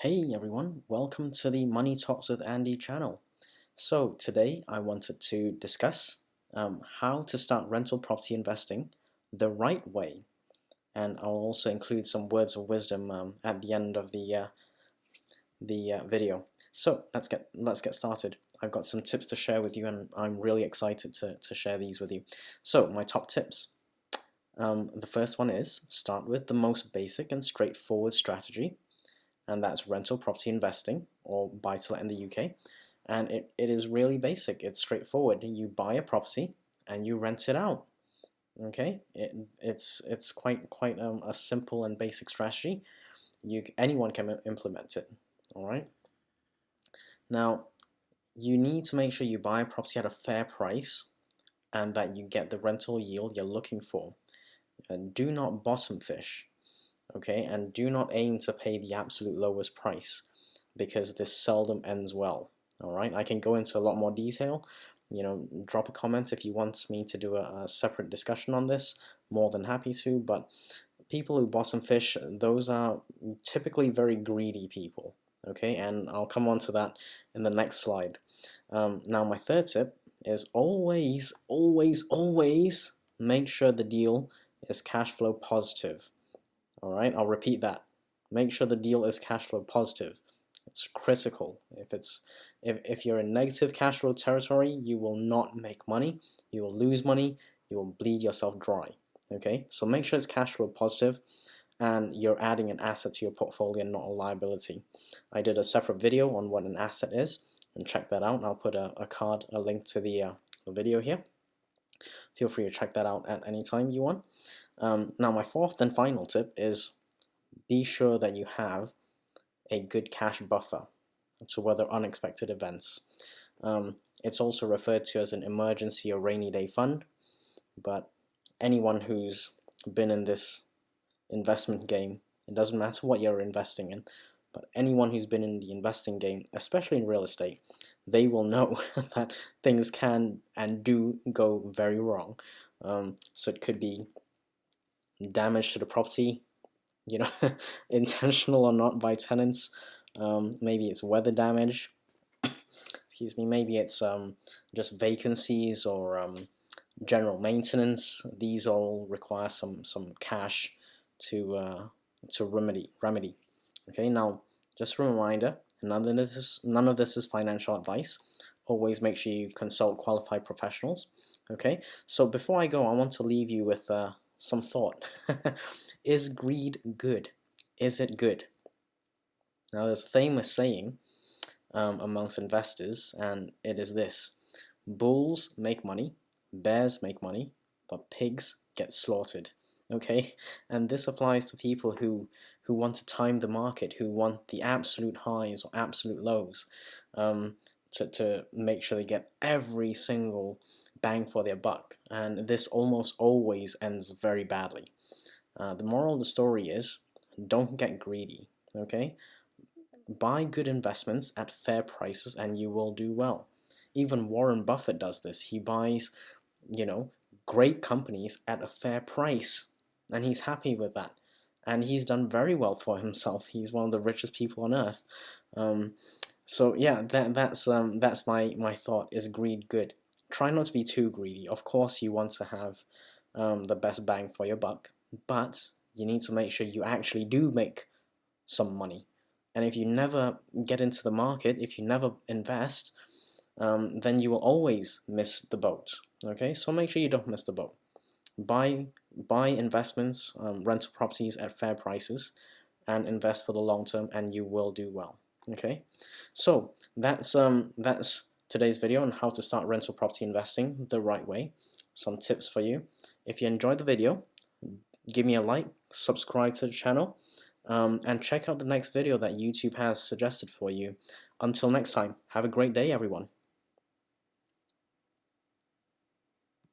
Hey everyone, welcome to the Money Talks with Andy channel. So today I wanted to discuss how to start rental property investing the right way, and I'll also include some words of wisdom at the end of the video. So let's get started. I've got some tips to share with you, and I'm really excited to share these with you. So my top tips. The first one is start with the most basic and straightforward strategy, and that's rental property investing, or buy-to-let in the UK. And it is really basic. It's straightforward. You buy a property and you rent it out. Okay, it's quite a simple and basic strategy. Anyone can implement it. All right. Now you need to make sure you buy a property at a fair price and that you get the rental yield you're looking for. And do not bottom fish. Okay, and do not aim to pay the absolute lowest price, because this seldom ends well. All right, I can go into a lot more detail. Drop a comment if you want me to do a separate discussion on this. More than happy to. But people who bottom fish, those are typically very greedy people. Okay, and I'll come on to that in the next slide. Now my third tip is always make sure the deal is cash flow positive. Alright, I'll repeat that. Make sure the deal is cash flow positive. It's critical. If you're in negative cash flow territory, you will not make money, you will lose money, you will bleed yourself dry. Okay, so make sure it's cash flow positive and you're adding an asset to your portfolio and not a liability. I did a separate video on what an asset is, and check that out. I'll put a link to the video here. Feel free to check that out at any time you want. Now my fourth and final tip is be sure that you have a good cash buffer to weather unexpected events. It's also referred to as an emergency or rainy day fund, but anyone who's been in this investment game, it doesn't matter what you're investing in, but anyone who's been in the investing game, especially in real estate, they will know that things can and do go very wrong. So it could be damage to the property, intentional or not, by tenants. Maybe it's weather damage. Excuse me. Maybe it's just vacancies or general maintenance. These all require some cash to remedy. Okay. Now, just a reminder, none of this is financial advice. Always make sure you consult qualified professionals. Okay. So before I go, I want to leave you with some thought. Is greed good? Is it good? Now there's a famous saying amongst investors, and it is this: bulls make money, bears make money, but pigs get slaughtered. Okay, and this applies to people who want to time the market, who want the absolute highs or absolute lows, to make sure they get every single bang for their buck, and this almost always ends very badly. The moral of the story is, don't get greedy. Okay, buy good investments at fair prices and you will do well. Even Warren Buffett does this. He buys, great companies at a fair price, and he's happy with that. And he's done very well for himself. He's one of the richest people on earth. So yeah, that's my thought. Is greed good? Try not to be too greedy. Of course, you want to have the best bang for your buck, but you need to make sure you actually do make some money. And if you never get into the market, if you never invest, then you will always miss the boat. Okay, so make sure you don't miss the boat. Buy investments, rental properties at fair prices, and invest for the long term, and you will do well. Okay, so that's today's video on how to start rental property investing the right way. Some tips for you. If you enjoyed the video, give me a like, subscribe to the channel, and check out the next video that YouTube has suggested for you. Until next time, have a great day, everyone.